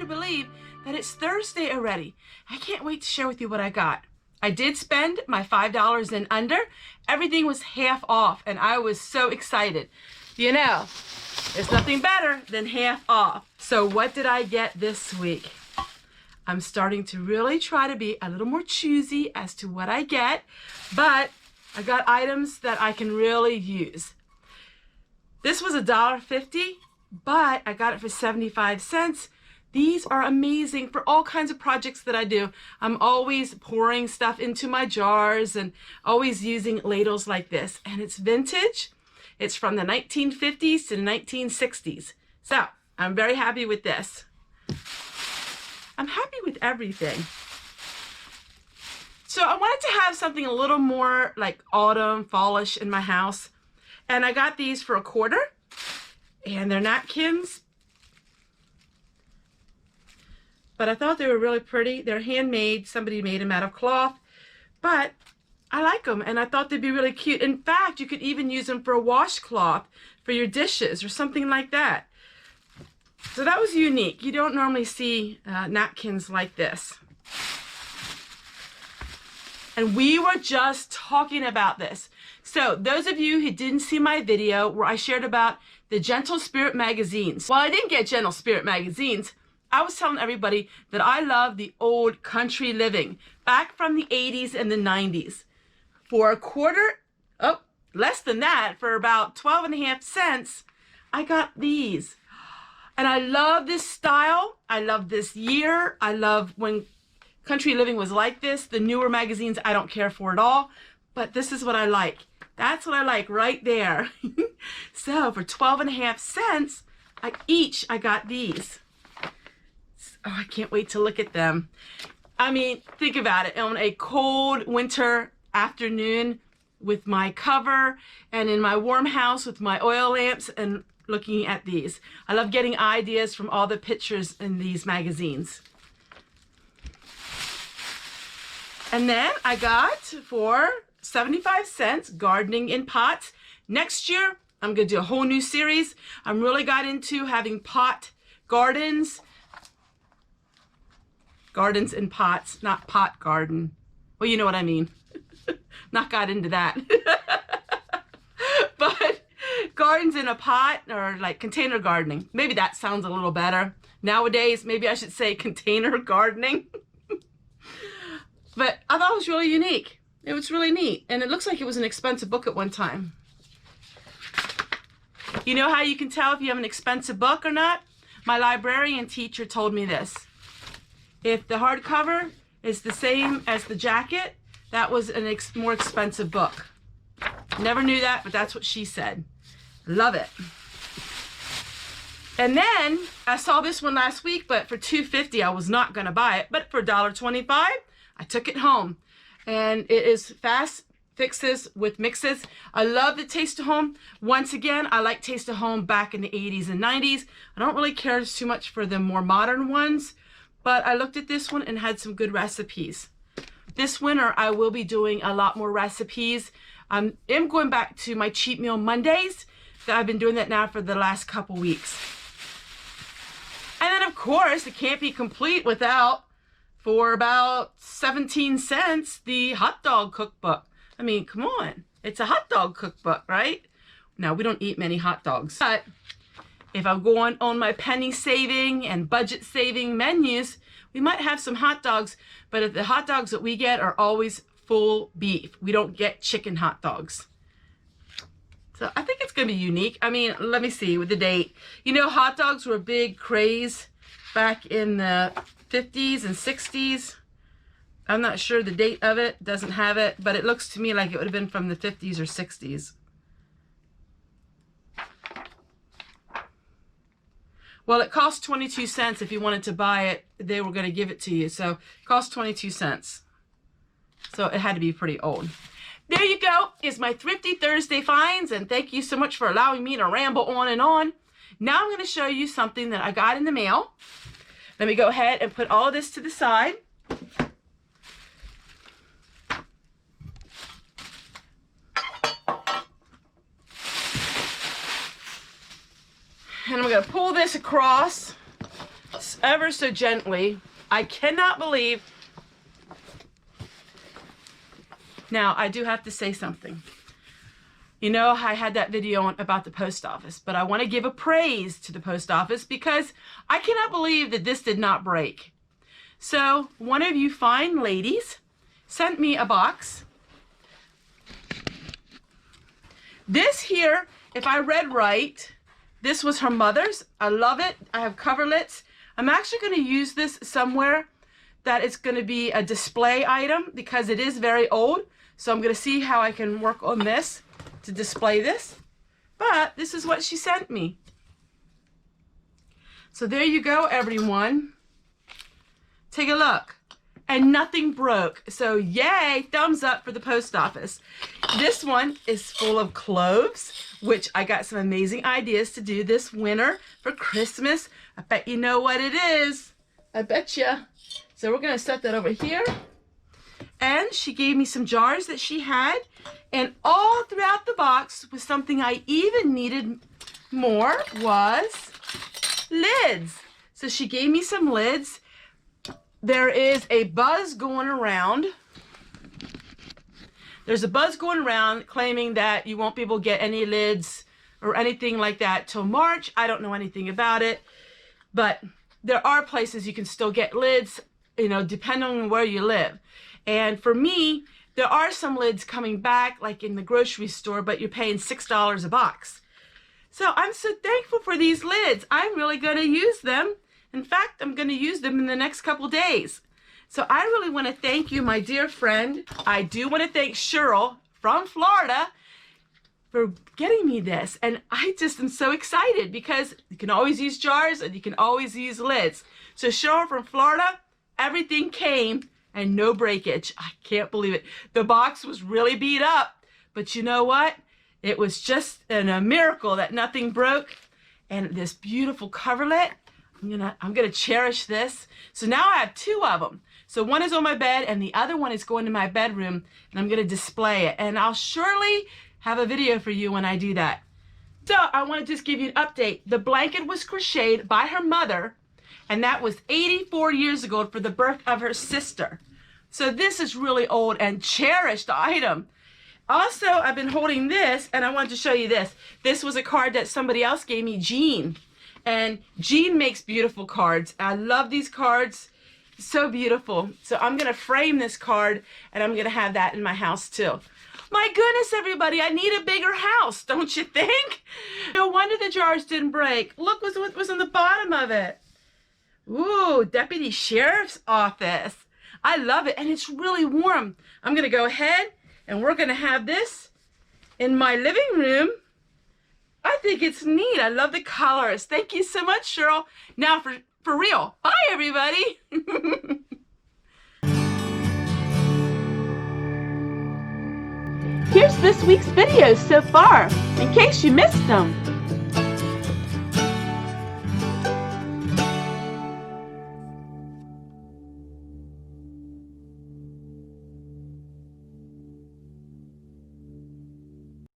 to believe that it's Thursday already. I can't wait to share with you what I got. I did spend my $5 and under. Everything was half off and I was so excited. You know, there's nothing better than half off. So what did I get this week? I'm starting to really try to be a little more choosy as to what I get, but I got items that I can really use. This was $1.50, but I got it for 75 cents. These are amazing for all kinds of projects that I do. I'm always pouring stuff into my jars and always using ladles like this. And it's vintage. It's from the 1950s to the 1960s. So I'm very happy with this. I'm happy with everything. So I wanted to have something a little more like autumn, fallish in my house. And I got these for $1. And they're napkins. But I thought they were really pretty. They're handmade. Somebody made them out of cloth. But I like them and I thought they'd be really cute. In fact, you could even use them for a washcloth for your dishes or something like that. So that was unique. You don't normally see napkins like this. And we were just talking about this. So those of you who didn't see my video where I shared about the Gentle Spirit magazines. Well, I didn't get Gentle Spirit magazines. I was telling everybody that I love the old country living back from the 80s and the 90s. For $1, oh, less than that, for about 12.5 cents, I got these. And I love this style. I love this year. I love when country living was like this. The newer magazines, I don't care for at all. But this is what I like. That's what I like right there. So for 12.5 cents, I got these. Oh, I can't wait to look at them. I mean, think about it. On a cold winter afternoon with my cover and in my warm house with my oil lamps and looking at these. I love getting ideas from all the pictures in these magazines. And then I got for 75 cents gardening in pots. Next year, I'm going to do a whole new series. I'm really got into having pot gardens. Gardens in pots, not pot garden. Well, you know what I mean. Not got into that. But gardens in a pot or like container gardening. Maybe that sounds a little better. Nowadays, maybe I should say container gardening. But I thought it was really unique. It was really neat. And it looks like it was an expensive book at one time. You know how you can tell if you have an expensive book or not? My librarian teacher told me this. If the hardcover is the same as the jacket, that was a more expensive book. Never knew that, but that's what she said. Love it. And then I saw this one last week, but for $2.50 I was not going to buy it. But for $1.25, I took it home. And it is fast fixes with mixes. I love the Taste of Home. Once again, I like Taste of Home back in the 80s and 90s. I don't really care too much for the more modern ones. But I looked at this one and had some good recipes. This winter, I will be doing a lot more recipes. I am going back to my Cheat Meal Mondays. I've been doing that now for the last couple weeks. And then, of course, it can't be complete without, for about 17 cents, the hot dog cookbook. I mean, come on. It's a hot dog cookbook, right? Now, we don't eat many hot dogs. But if I'm going on my penny saving and budget saving menus, we might have some hot dogs, but the hot dogs that we get are always full beef. We don't get chicken hot dogs. So I think it's going to be unique. I mean, let me see with the date. You know, hot dogs were a big craze back in the 50s and 60s. I'm not sure the date of it, doesn't have it, but it looks to me like it would have been from the 50s or 60s. Well, it cost 22 cents if you wanted to buy it. They were going to give it to you. So it cost 22 cents. So it had to be pretty old. There you go, is my Thrifty Thursday finds. And thank you so much for allowing me to ramble on and on. Now I'm going to show you something that I got in the mail. Let me go ahead and put all of this to the side. And I'm going to pull this across. ever so gently. I cannot believe. Now, I do have to say something. You know, I had that video on about the post office, but I want to give a praise to the post office because I cannot believe that this did not break. So, one of you fine ladies sent me a box. This here, if I read right, this was her mother's. I love it. I have coverlets. I'm actually going to use this somewhere that it's going to be a display item because it is very old. So I'm going to see how I can work on this to display this. But this is what she sent me. So there you go, everyone. Take a look. And nothing broke. So yay, thumbs up for the post office. This one is full of cloves, which I got some amazing ideas to do this winter for Christmas. I bet you know what it is. I bet you. So we're going to set that over here. And she gave me some jars that she had. And all throughout the box was something I even needed more was lids. So she gave me some lids. There is a buzz going around. There's a buzz going around claiming that you won't be able to get any lids or anything like that till March. I don't know anything about it, but there are places you can still get lids, you know, depending on where you live. And for me, there are some lids coming back, like in the grocery store, but you're paying $6 a box. So I'm so thankful for these lids. I'm really going to use them. In fact, I'm going to use them in the next couple days. So I really want to thank you, my dear friend. I do want to thank Cheryl from Florida for getting me this. And I just am so excited because you can always use jars and you can always use lids. So Cheryl from Florida, everything came and no breakage. I can't believe it. The box was really beat up, but you know what? It was just a miracle that nothing broke. And this beautiful coverlet, I'm gonna cherish this. So now I have two of them. So one is on my bed and the other one is going to my bedroom and I'm gonna display it. And I'll surely have a video for you when I do that. So I want to just give you an update. The blanket was crocheted by her mother and that was 84 years ago for the birth of her sister. So this is really old and cherished item. Also, I've been holding this and I wanted to show you this. This was a card that somebody else gave me, Jean. And Jean makes beautiful cards. I love these cards. So beautiful. So I'm going to frame this card and I'm going to have that in my house too. My goodness, everybody, I need a bigger house, don't you think? No wonder the jars didn't break. Look what was on the bottom of it. Ooh, Deputy Sheriff's Office. I love it and it's really warm. I'm going to go ahead and we're going to have this in my living room. I think it's neat. I love the colors. Thank you so much, Cheryl. Now for real. Bye, everybody. Here's this week's videos so far, in case you missed them.